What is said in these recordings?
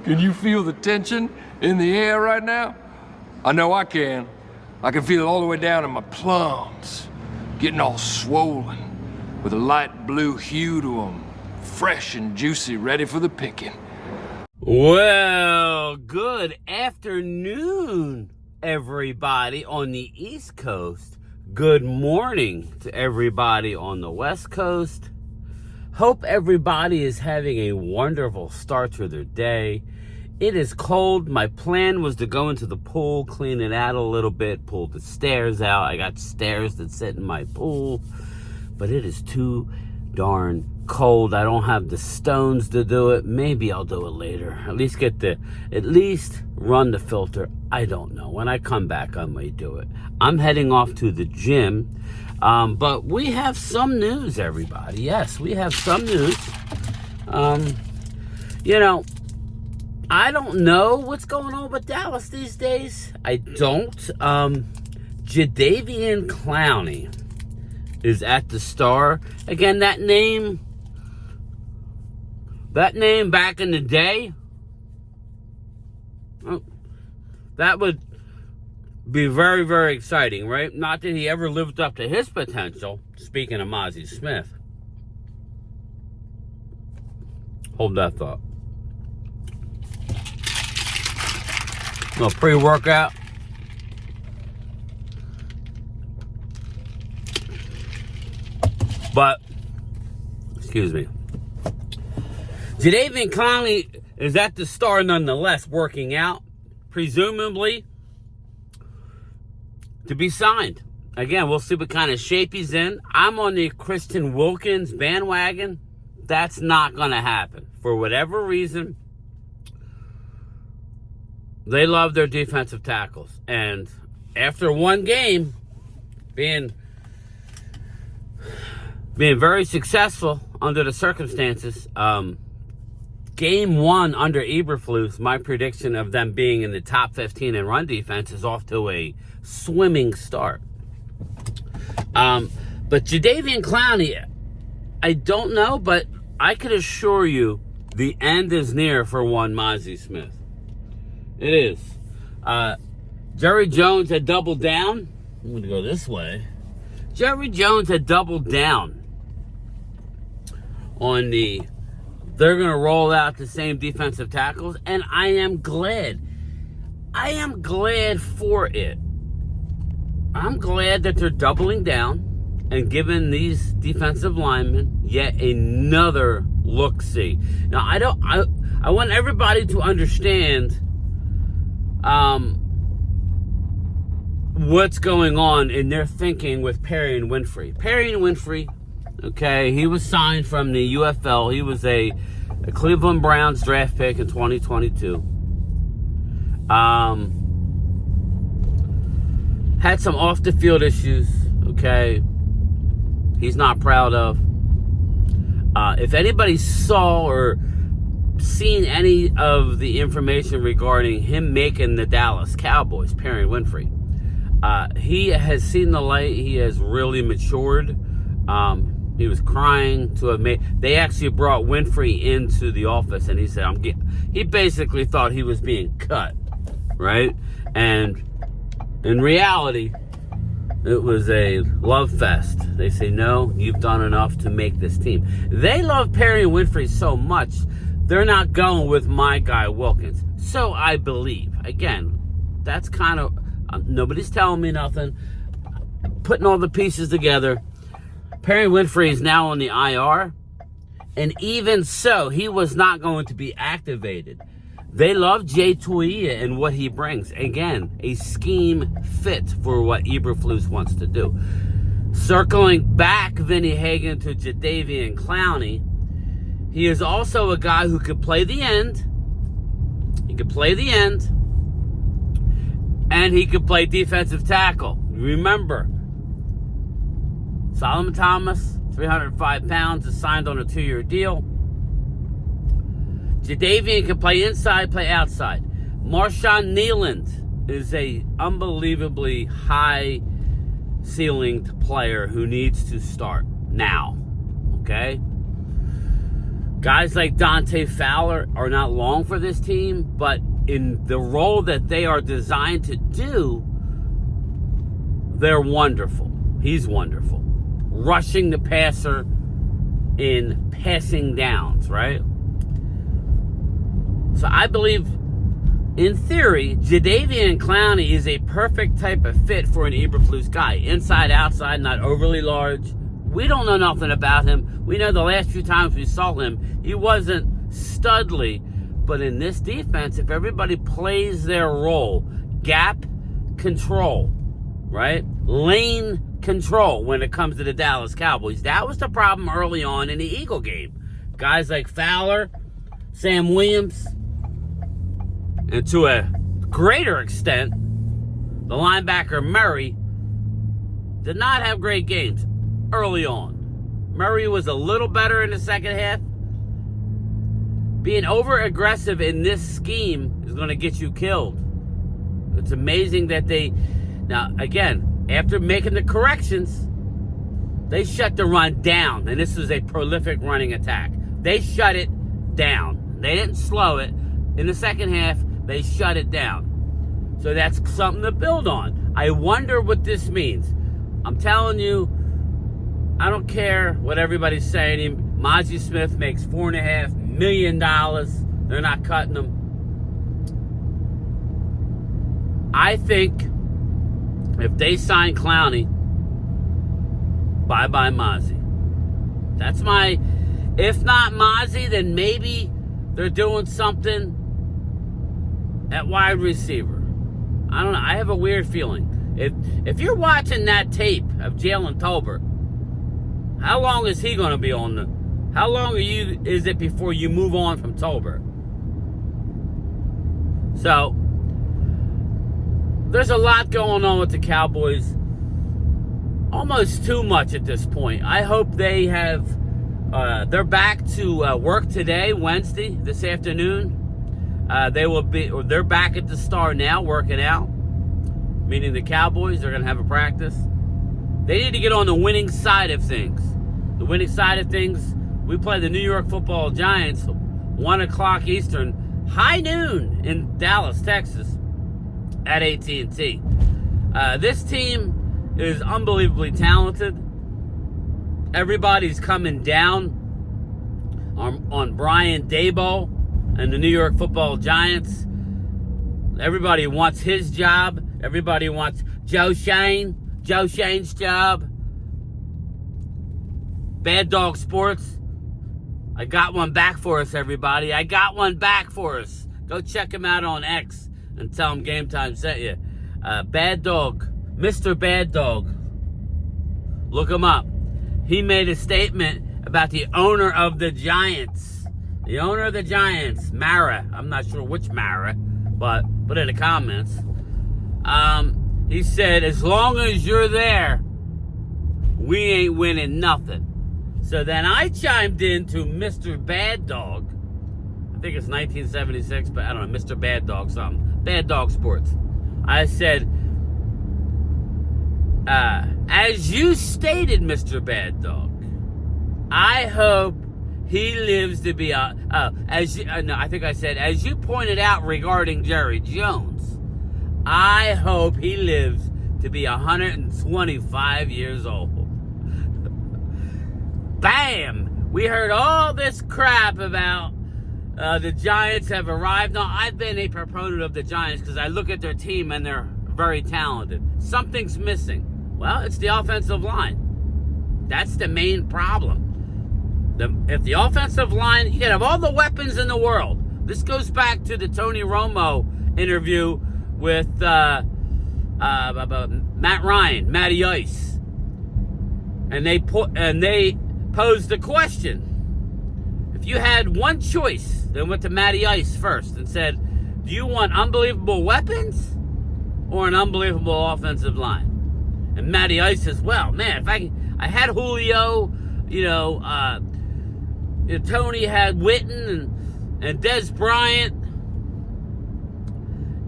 Can you feel the tension in the air right now? I know I can. I can feel it all the way down in my plums, getting all swollen, with a light blue hue to them, fresh and juicy, ready for the picking. Well, good afternoon, everybody on the East Coast. Good morning to everybody on the West Coast. Hope everybody is having a wonderful start to their day. It is cold. My plan was to go into the pool, clean it out a little bit, pull the stairs out. I got stairs that sit in my pool, but it is too darn cold. I don't have the stones to do it. Maybe I'll do it later. At least run the filter. I don't know. When I come back, I might do it. I'm heading off to the gym. But we have some news, everybody. Yes, we have some news. I don't know what's going on with Dallas these days. I don't. Jadeveon Clowney is at the Star. Again, that name back in the day, that would be very, very exciting, right? Not that he ever lived up to his potential. Speaking of Mazi Smith. Hold that thought. No pre-workout. But, excuse me. Jadeveon Clowney is at the Star nonetheless, working out, presumably to be signed. Again, we'll see what kind of shape he's in. I'm on the Christian Wilkins bandwagon. That's not going to happen. For whatever reason, they love their defensive tackles. And after one game, being very successful under the circumstances, game one under Eberflus, my prediction of them being in the top 15 in run defense is off to a swimming start. But Jadeveon Clowney, I don't know, but I could assure you the end is near for one Mazi Smith. It is. Jerry Jones had doubled down. I'm going to go this way. Jerry Jones had doubled down on they're going to roll out the same defensive tackles, and I am glad. I am glad for it. I'm glad that they're doubling down and giving these defensive linemen yet another look-see. Now, I want everybody to understand what's going on in their thinking with Perry and Winfrey. Perry and Winfrey, okay, he was signed from the UFL. He was a Cleveland Browns draft pick in 2022. Had some off-the-field issues, okay, he's not proud of. If anybody saw or seen any of the information regarding him making the Dallas Cowboys, Perry Winfrey, he has seen the light. He has really matured. He was crying to have made. They actually brought Winfrey into the office, and he said, he basically thought he was being cut, right? And in reality, it was a love fest. They say, no, you've done enough to make this team. They love Perry Winfrey so much, they're not going with my guy, Wilkins. So I believe. Again, that's kind of, nobody's telling me nothing. Putting all the pieces together. Perry Winfrey is now on the IR. And even so, he was not going to be activated. They love Jay Tuia and what he brings. Again, a scheme fit for what Eberflus wants to do. Circling back Vinny Hagan to Jadeveon Clowney, he is also a guy who could play the end. He could play the end. And he could play defensive tackle. Remember, Solomon Thomas, 305 pounds, is signed on a 2-year deal. Jadeveon can play inside, play outside. Marshawn Nealand is a unbelievably high-ceilinged player who needs to start now. Okay? Guys like Dante Fowler are not long for this team, but in the role that they are designed to do, they're wonderful. He's wonderful. Rushing the passer in passing downs, right? So I believe, in theory, Jadeveon and Clowney is a perfect type of fit for an Eberflus guy. Inside, outside, not overly large. We don't know nothing about him. We know the last few times we saw him, he wasn't studly. But in this defense, if everybody plays their role, gap control, right? Lane control when it comes to the Dallas Cowboys. That was the problem early on in the Eagle game. Guys like Fowler, Sam Williams, and to a greater extent, the linebacker Murray did not have great games early on. Murray was a little better in the second half. Being over-aggressive in this scheme is going to get you killed. It's amazing that they... Now, again, after making the corrections, they shut the run down. And this was a prolific running attack. They shut it down. They didn't slow it. In the second half, they shut it down. So that's something to build on. I wonder what this means. I'm telling you, I don't care what everybody's saying. Mazi Smith makes $4.5 million. They're not cutting him. I think if they sign Clowney, bye-bye Mazi. That's my... If not Mazi, then maybe they're doing something at wide receiver. I don't know. I have a weird feeling. If you're watching that tape of Jalen Tolbert, how long is he going to be on the... How long is it before you move on from Tolbert? So, there's a lot going on with the Cowboys. Almost too much at this point. I hope they have... they're back to work today, Wednesday, this afternoon. They're back at the Star now, working out. Meaning the Cowboys are going to have a practice. They need to get on the winning side of things. The winning side of things, we play the New York Football Giants, 1 o'clock Eastern, high noon in Dallas, Texas, at AT&T. This team is unbelievably talented. Everybody's coming down on Brian Daboll and the New York Football Giants. Everybody wants his job. Everybody wants Joe Shane's job. Bad Dog Sports. I got one back for us, everybody. I got one back for us. Go check him out on X and tell him Game Time sent you. Bad Dog. Mr. Bad Dog. Look him up. He made a statement about the owner of the Giants. The owner of the Giants, Mara. I'm not sure which Mara, but put it in the comments. He said, as long as you're there, we ain't winning nothing. So then I chimed in to Mr. Bad Dog. I think it's 1976, but I don't know, Mr. Bad Dog something. Bad Dog Sports. I said, as you stated, Mr. Bad Dog, I hope he lives to be I think I said, as you pointed out regarding Jerry Jones, I hope he lives to be 125 years old. Bam! We heard all this crap about the Giants have arrived. Now, I've been a proponent of the Giants because I look at their team and they're very talented. Something's missing. Well, it's the offensive line. That's the main problem. If the offensive line, you can have all the weapons in the world. This goes back to the Tony Romo interview with Matt Ryan, Matty Ice. And they posed the question. If you had one choice, they went to Matty Ice first and said, do you want unbelievable weapons or an unbelievable offensive line? And Matty Ice says, well, man, if I had Julio, Tony had Witten and Des Bryant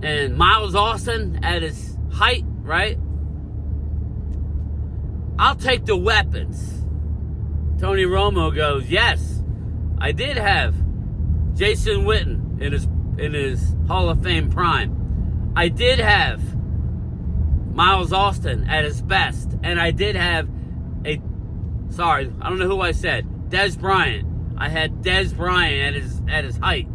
and Miles Austin at his height, right? I'll take the weapons. Tony Romo goes, yes, I did have Jason Witten in his Hall of Fame prime. I did have Miles Austin at his best. And I did have I don't know who I said. Dez Bryant. I had Dez Bryant at his height.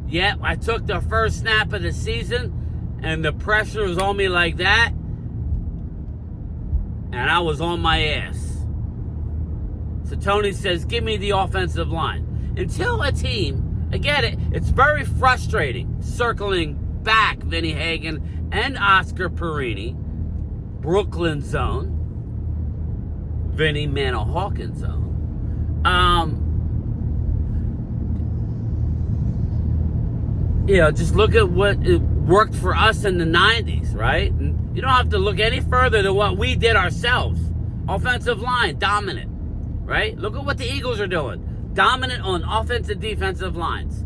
Yet I took the first snap of the season, and the pressure was on me like that, and I was on my ass. So Tony says, give me the offensive line. Until a team, I get it, it's very frustrating circling back Vinny Hagan and Oscar Perini, Brooklyn zone, Vinny Manahawkin zone. Just look at what it worked for us in the 90s, right? And you don't have to look any further than what we did ourselves. Offensive line, dominant, right? Look at what the Eagles are doing. Dominant on offensive, defensive lines.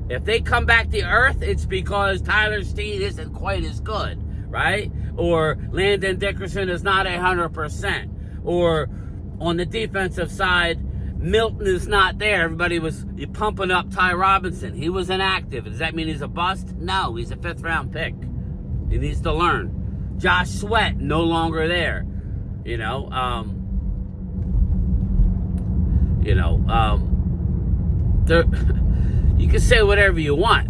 If they come back to earth, it's because Tyler Steen isn't quite as good, right? Or Landon Dickerson is not 100%. Or on the defensive side, Milton is not there. Everybody was pumping up Ty Robinson. He was inactive. Does that mean he's a bust? No, he's a 5th round pick. He needs to learn. Josh Sweat, no longer there. You can say whatever you want.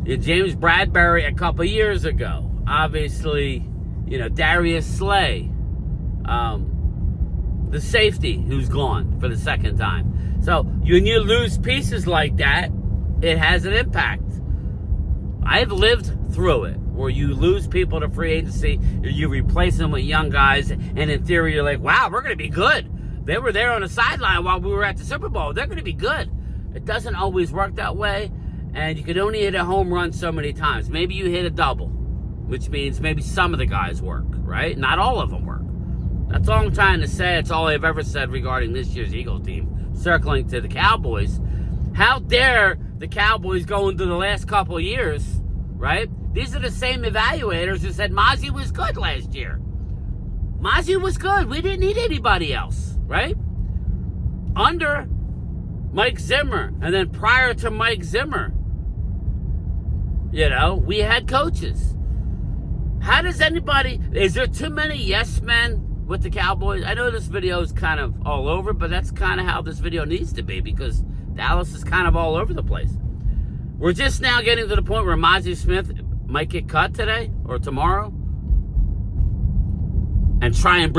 James Bradbury a couple years ago. Obviously, Darius Slay. The safety who's gone for the second time. So when you lose pieces like that, it has an impact. I've lived through it, where you lose people to free agency, you replace them with young guys, and in theory you're like, wow, we're going to be good. They were there on the sideline while we were at the Super Bowl. They're going to be good. It doesn't always work that way, and you can only hit a home run so many times. Maybe you hit a double, which means maybe some of the guys work, right? Not all of them work. That's all I'm trying to say. It's all I've ever said regarding this year's Eagles team. Circling to the Cowboys. How dare the Cowboys go into the last couple of years, right? These are the same evaluators who said Mazi was good last year. Mazi was good. We didn't need anybody else, right? Under Mike Zimmer, and then prior to Mike Zimmer, we had coaches. How does is there too many yes men with the Cowboys? I know this video is kind of all over, but that's kind of how this video needs to be, because Dallas is kind of all over the place. We're just now getting to the point where Mazi Smith might get cut today or tomorrow and try and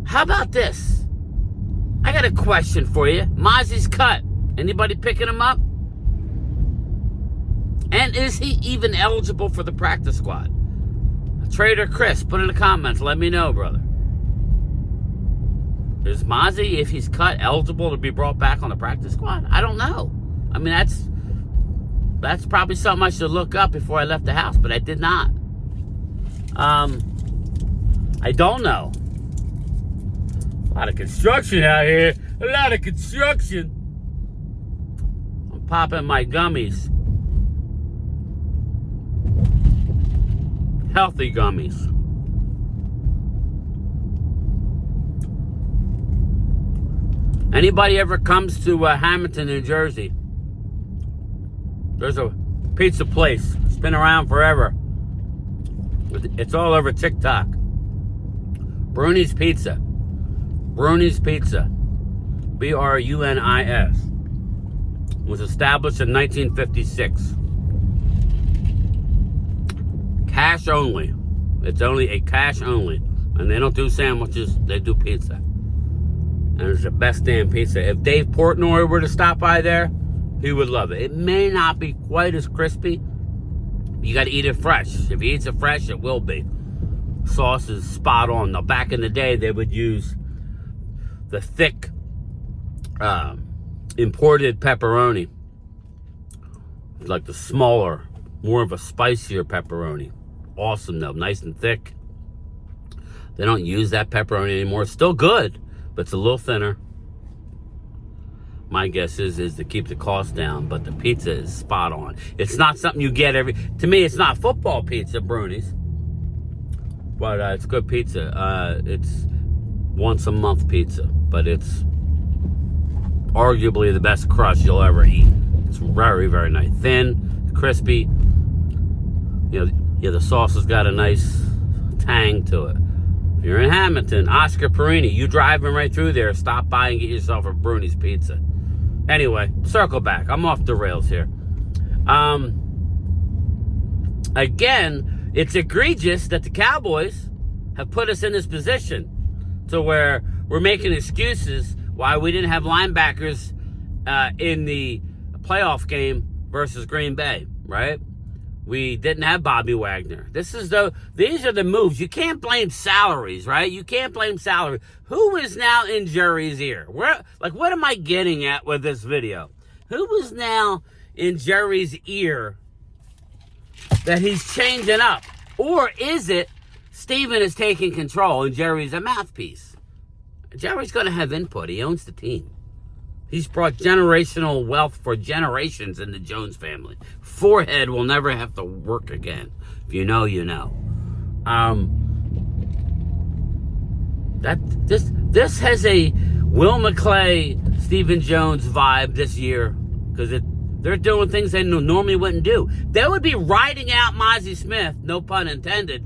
how about this? I got a question for you. Mazi's cut. Anybody picking him up? And is he even eligible for the practice squad? Trader Chris, put in the comments. Let me know, brother. Is Mazi, if he's cut, eligible to be brought back on the practice squad? I don't know. I mean, that's probably something I should look up before I left the house, but I did not. I don't know. A lot of construction out here. A lot of construction. I'm popping my gummies. Healthy gummies. Anybody ever comes to Hamilton, New Jersey, there's a pizza place. It's been around forever. It's all over TikTok. Bruni's Pizza. Bruni's Pizza. Brunis. Was established in 1956. Cash only. It's only a cash only. And they don't do sandwiches, they do pizza. And it's the best damn pizza. If Dave Portnoy were to stop by there, he would love it. It may not be quite as crispy. You got to eat it fresh. If he eats it fresh, it will be. Sauce is spot on. Now, back in the day, they would use the thick imported pepperoni. Like the smaller, more of a spicier pepperoni. Awesome, though. Nice and thick. They don't use that pepperoni anymore. It's still good, but it's a little thinner. My guess is to keep the cost down, but the pizza is spot on. It's not something you get to me, it's not football pizza, Bruni's. But it's good pizza. It's once a month pizza, but it's arguably the best crust you'll ever eat. It's very, very nice. Thin, crispy. The sauce has got a nice tang to it. If you're in Hamilton, Oscar Perini, you driving right through there, stop by and get yourself a Bruni's Pizza. Anyway, circle back. I'm off the rails here. Again, it's egregious that the Cowboys have put us in this position to where we're making excuses why we didn't have linebackers in the playoff game versus Green Bay, right? We didn't have Bobby Wagner. These are the moves. You can't blame salaries, right? You can't blame salary. Who is now in Jerry's ear? What am I getting at with this video? Who is now in Jerry's ear that he's changing up? Or is it Steven is taking control and Jerry's a mouthpiece? Jerry's going to have input. He owns the team. He's brought generational wealth for generations in the Jones family. Forehead will never have to work again. If you know, you know. This has a Will McClay, Stephen Jones vibe this year because they're doing things they normally wouldn't do. They would be riding out Mazi Smith, no pun intended,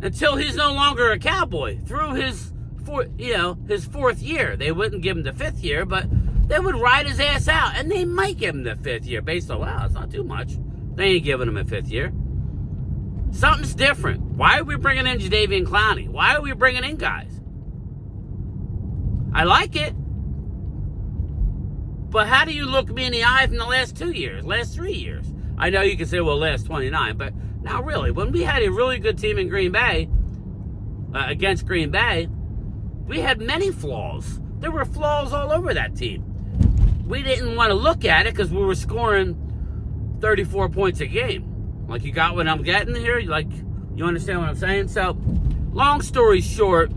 until he's no longer a Cowboy through his fourth year. They wouldn't give him the fifth year, but they would ride his ass out, and they might give him the fifth year based on, wow, it's not too much. They ain't giving him a fifth year. Something's different. Why are we bringing in Jadeveon Clowney? Why are we bringing in guys? I like it, but how do you look me in the eye from the last 2 years, last 3 years? I know you can say, well, last 29, but not really. When we had a really good team in Green Bay, against Green Bay, we had many flaws. There were flaws all over that team. We didn't want to look at it because we were scoring 34 points a game. Like, you got what I'm getting here? You understand what I'm saying? So, long story short,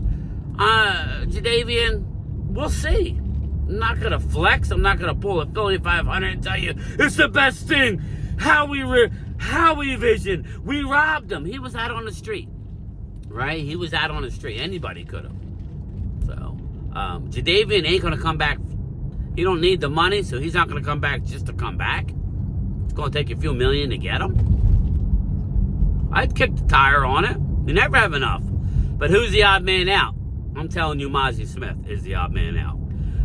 Jadeveon, we'll see. I'm not going to flex. I'm not going to pull a Philly 500 and tell you, it's the best thing. How we vision. We robbed him. He was out on the street. Right? He was out on the street. Anybody could have. So, Jadeveon ain't going to come back. He don't need the money, so he's not going to come back just to come back. It's going to take a few million to get him. I'd kick the tire on it. You never have enough. But who's the odd man out? I'm telling you, Mazi Smith is the odd man out.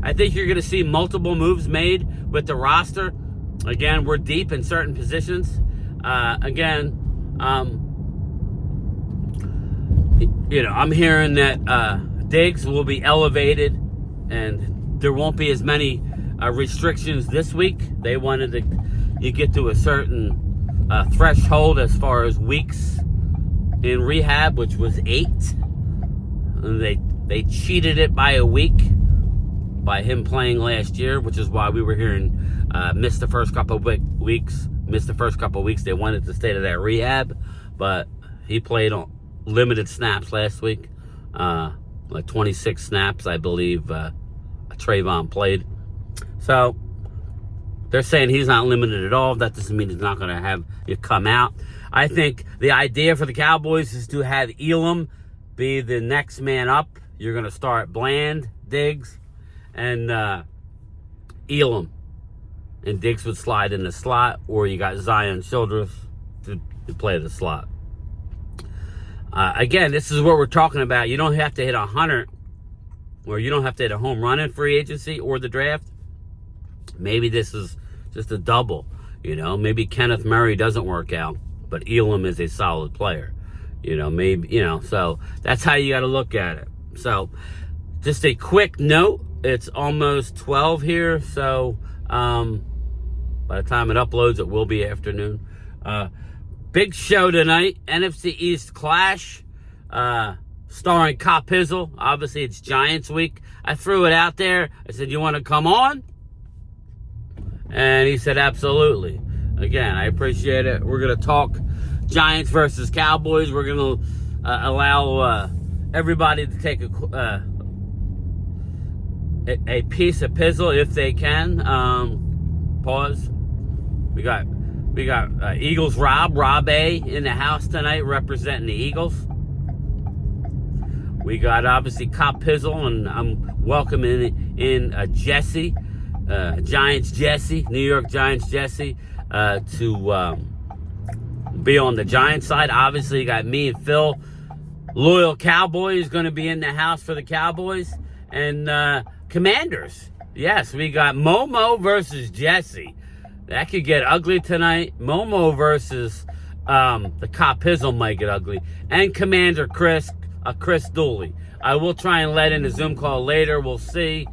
I think you're going to see multiple moves made with the roster. Again, we're deep in certain positions. I'm hearing that Diggs will be elevated and there won't be as many restrictions this week. They wanted you get to a certain threshold as far as weeks in rehab, which was 8. And they cheated it by a week by him playing last year, which is why we were hearing miss the first couple of weeks. They wanted to stay to that rehab, but he played on limited snaps last week, like 26 snaps, I believe. Trayvon played, so they're saying he's not limited at all. That doesn't mean he's not going to have you come out. I think the idea for the Cowboys is to have Elam be the next man up. You're going to start Bland, Diggs, and Elam, and Diggs would slide in the slot, or you got Zion Childress to play the slot. Again, this is what we're talking about. You don't have to hit 100, or you don't have to hit a home run in free agency or the draft. Maybe this is just a double. Maybe Kenneth Murray doesn't work out, but Elam is a solid player. So that's how you got to look at it. So, just a quick note. It's almost 12 here, so by the time it uploads, it will be afternoon. Big show tonight, NFC East Clash, starring Cop Pizzle. Obviously, it's Giants week. I threw it out there. I said, you want to come on? And he said, absolutely. Again, I appreciate it. We're going to talk Giants versus Cowboys. We're going to allow everybody to take a piece of pizzle if they can. Pause. We got Eagles Rob A in the house tonight representing the Eagles. We got obviously Cop Pizzle, and I'm welcoming in Jesse Giants Jesse, New York Giants Jesse, to be on the Giants side. Obviously, you got me and Phil. Loyal Cowboy is going to be in the house for the Cowboys. And Commanders. Yes, we got Momo versus Jesse. That could get ugly tonight. Momo versus the Cop Pizzle might get ugly. And Commander Chris Dooley. I will try and let in a Zoom call later. We'll see.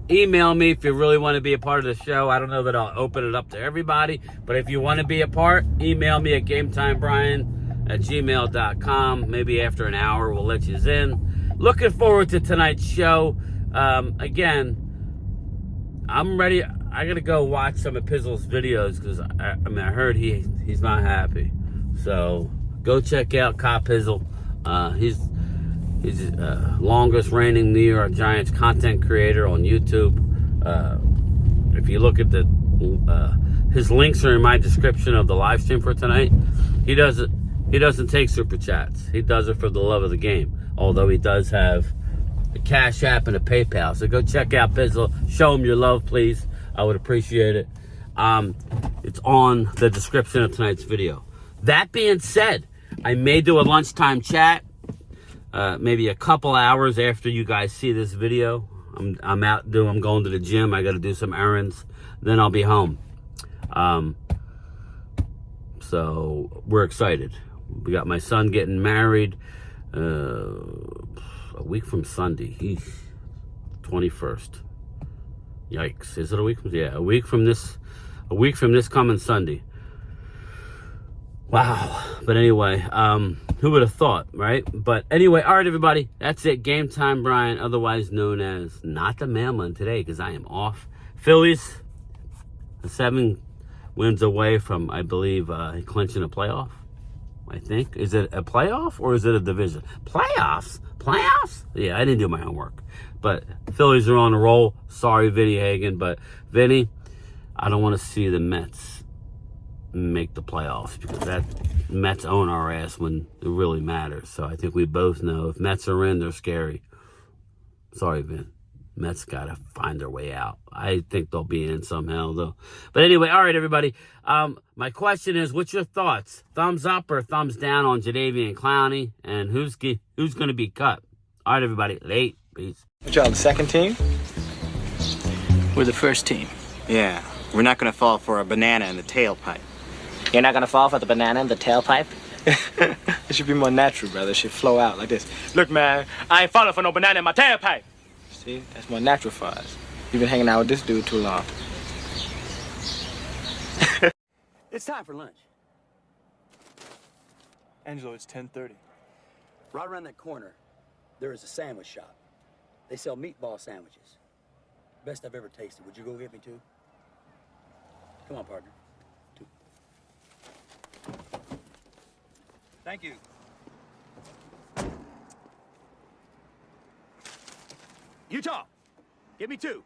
Email me if you really want to be a part of the show. I don't know that I'll open it up to everybody, but if you want to be a part, email me at GameTimeBrian@gmail.com. Maybe after an hour, we'll let you in. Looking forward to tonight's show. Again, I'm ready. I got to go watch some of Pizzle's videos because I heard he's not happy. So go check out Cop Pizzle. He's longest reigning New York Giants content creator on YouTube. If you look at his links are in my description of the live stream for tonight. He doesn't take super chats. He does it for the love of the game. Although he does have a Cash App and a PayPal. So go check out Pizzle. Show him your love, please. I would appreciate it. It's on the description of tonight's video. That being said, I may do a lunchtime chat. Maybe a couple hours after you guys see this video. I'm going to the gym. I got to do some errands. Then I'll be home. So we're excited. We got my son getting married a week from Sunday. 21st. Yikes! Is it a week? Yeah, a week from this coming Sunday. Wow. But anyway, who would have thought, right? But anyway, all right, everybody. That's it. Game Time Brian, otherwise known as not the mailman today because I am off. Phillies, 7 wins away from, I believe, clinching a playoff. I think. Is it a playoff or is it a division? Playoffs? Yeah, I didn't do my homework. But Phillies are on a roll. Sorry, Vinny Hagen. But, Vinny, I don't want to see the Mets make the playoffs because that Mets own our ass when it really matters. So I think we both know if Mets are in, they're scary. Sorry, Vin. Mets got to find their way out. I think they'll be in somehow, though. But anyway, all right, everybody. My question is, what's your thoughts? Thumbs up or thumbs down on Jadeveon and Clowney? And who's going to be cut? All right, everybody. Late. Peace. What y'all, the second team? We're the first team. Yeah. We're not going to fall for a banana in the tailpipe. You're not gonna fall for the banana in the tailpipe? It should be more natural, brother. It should flow out like this. Look, man, I ain't falling for no banana in my tailpipe. See, that's more natural for us. You've been hanging out with this dude too long. It's time for lunch. Angelo, it's 10:30. Right around that corner, there is a sandwich shop. They sell meatball sandwiches. Best I've ever tasted. Would you go get me two? Come on, partner. Two. Thank you. Utah, get me two.